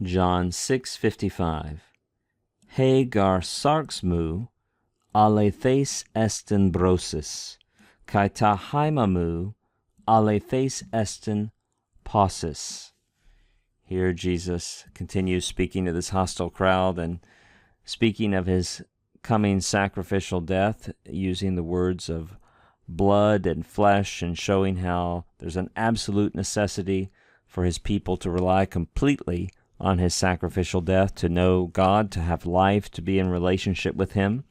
John 6:55. He gar sarx mu, alethes esten brosis, kai ta haimamu, alethes esten pausis. Here Jesus continues speaking to this hostile crowd and speaking of his coming sacrificial death, using the words of blood and flesh and showing how there's an absolute necessity for his people to rely completely on his sacrificial death, to know God, to have life, to be in relationship with him.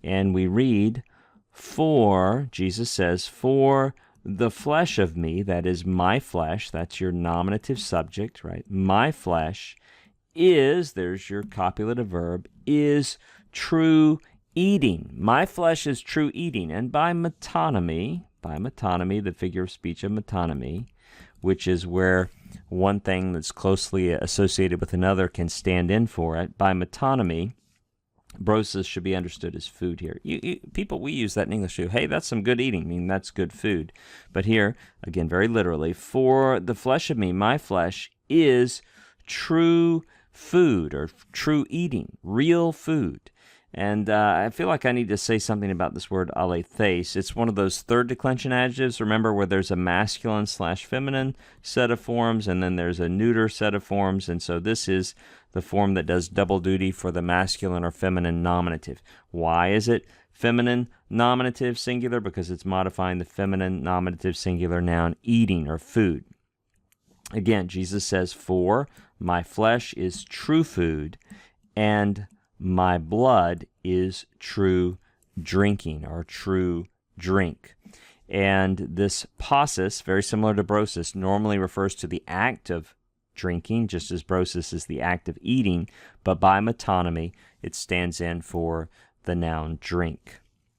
And we read, for, Jesus says, for the flesh of me, that is my flesh, that's your nominative subject, right? My flesh is, there's your copulative verb, is true eating. My flesh is true eating. And by metonymy, the figure of speech of metonymy, which is where one thing that's closely associated with another can stand in for it, by metonymy, brosis should be understood as food here. People, we use that in English too. Hey, that's some good eating. I mean, that's good food. But here, again, very literally, for the flesh of me, my flesh, is true food or true eating, real food. And I feel like I need to say something about this word alethes. It's one of those third declension adjectives, remember, where there's a masculine/feminine set of forms, and then there's a neuter set of forms. And so this is the form that does double duty for the masculine or feminine nominative. Why is it feminine nominative singular? Because it's modifying the feminine nominative singular noun eating or food. Again, Jesus says, for my flesh is true food, and my blood is true drinking or true drink. And this pausis, very similar to brosis, normally refers to the act of drinking, just as brosis is the act of eating, but by metonymy, it stands in for the noun drink.